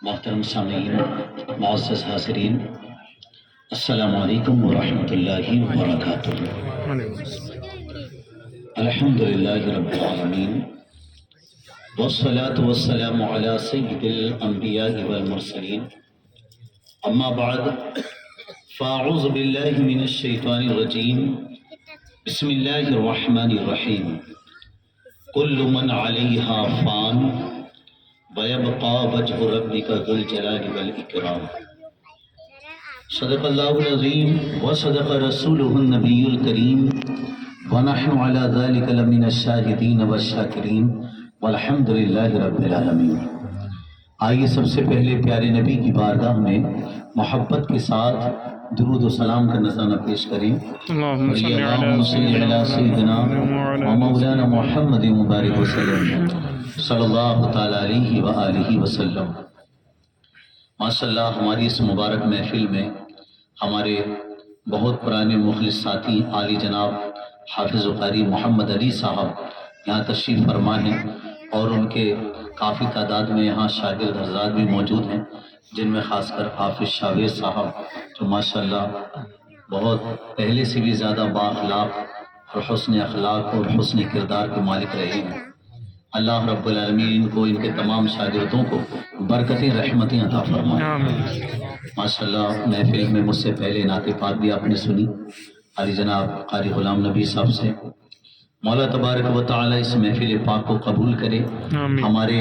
محترم سامعین، معزز حاضرین، السلام علیکم ورحمۃ اللہ وبرکاتہ۔ الحمدللہ رب العالمین، والصلاة والسلام علی سید الانبیاء والمرسلین، اما بعد فاعوذ باللہ من الشیطان الرجیم، بسم اللہ الرحمن الرحیم۔ کل من علیہا فان وَيَبْقَى وَجْهُ رَبِّكَ ذُو الْجَلَالِ وَالْإِكْرَامِ۔ صدق اللہ العظیم وصدق رسولہ النبی الکریم، وَنَحْنُ عَلَى ذَلِكَ لَمِنَ الشَّاهِدِينَ وَالشَّاكِرِينَ وَالْحَمْدُ لِلَّهِ رَبِّ الْعَالَمِينَ۔ آئیے سب سے پہلے پیارے نبی کی بارگاہ میں محبت کے ساتھ درود و سلام کا نذرانہ پیش کریں۔ اللہم صلی اللہم صلی علی سیدنا و مولانا محمد مبارک وسلم صلی اللہ تعالیٰ علیہ وآلہ وسلم۔ ماشاءاللہ ہماری اس مبارک محفل میں ہمارے بہت پرانے مخلص ساتھی عالی جناب حافظ و قاری محمد علی صاحب یہاں تشریف فرما ہیں، اور ان کے کافی تعداد میں یہاں شاگرد حضرات بھی موجود ہیں، جن میں خاص کر حافظ شاویز صاحب جو ماشاءاللہ بہت پہلے سے بھی زیادہ بااخلاق اور حسن اخلاق اور حسن کردار کے مالک رہے ہیں۔ اللہ رب العالمین ان کو، ان کے تمام شاگردوں کو برکتیں رحمتیں عطا فرمائے۔ ماشاءاللہ محفل میں مجھ سے پہلے نعت پاک بھی آپ نے سنی علی جناب قاری غلام نبی صاحب سے۔ مولا تبارک و تعالی اس محفل پاک کو قبول کرے۔ ہمارے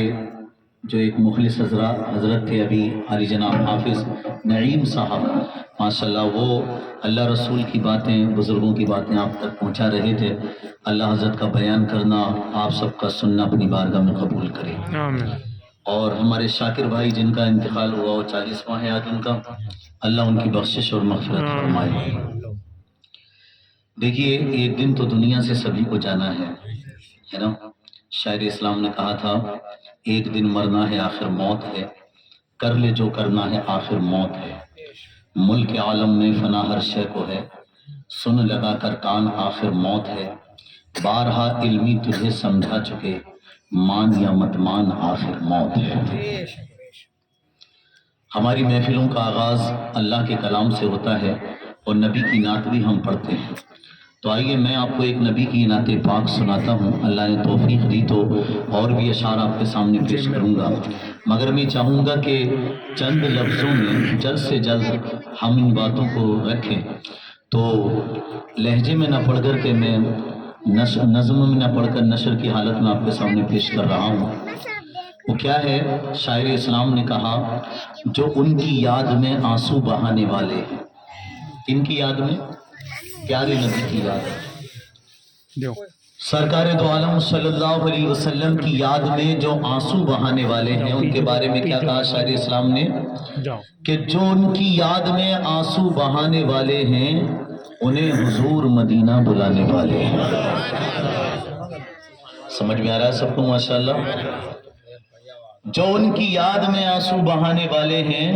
جو ایک مخلص حضرت تھے ابھی علی جناب حافظ نعیم صاحب، ماشاءاللہ وہ اللہ رسول کی باتیں، بزرگوں کی باتیں آپ تک پہنچا رہے تھے۔ اللہ حضرت کا بیان کرنا، آپ سب کا سننا اپنی بارگاہ میں قبول کرے۔ اور ہمارے شاکر بھائی جن کا انتقال ہوا، وہ 40واں ہے آج ان کا، اللہ ان کی بخشش اور مغفرت فرمائے۔ دیکھیے ایک دن تو دنیا سے سبھی کو جانا ہے نا؟ شاعر اسلام نے کہا تھا ایک دن مرنا ہے آخر موت ہے، کر لے جو کرنا ہے آخر موت ہے۔ ملک عالم میں فنا ہر شے کو ہے، سن لگا کر کان آخر موت ہے۔ بارہا علمی تجھے سمجھا چکے، مان یا مت مان آخر موت ہے۔ ہماری محفلوں کا آغاز اللہ کے کلام سے ہوتا ہے اور نبی کی نعت بھی ہم پڑھتے ہیں۔ تو آئیے میں آپ کو ایک نبی کی نعت پاک سناتا ہوں، اللہ نے توفیق دی تو اور بھی اشعار آپ کے سامنے پیش کروں گا، مگر میں چاہوں گا کہ چند لفظوں میں جلد سے جلد ہم ان باتوں کو رکھیں، تو لہجے میں نہ پڑھ کر کے میں نظم میں نہ پڑھ کر نثر کی حالت میں آپ کے سامنے پیش کر رہا ہوں۔ وہ کیا ہے؟ شاعر اسلام نے کہا جو ان کی یاد میں آنسو بہانے والے ہیں۔ ان کی یاد میں؟ پیارے نبی کی یاد میں، سرکار دو عالم صلی اللہ علیہ وسلم کی یاد میں جو آنسو بہانے والے ہیں، ان کے بارے میں کیا کہا شاعر اسلام نے؟ کہ جو ان کی یاد میں آنسو بہانے والے ہیں، انہیں حضور مدینہ بلانے والے ہیں۔ سمجھ میں آ رہا ہے سب کو ماشاءاللہ؟ جو ان کی یاد میں آنسو بہانے والے ہیں،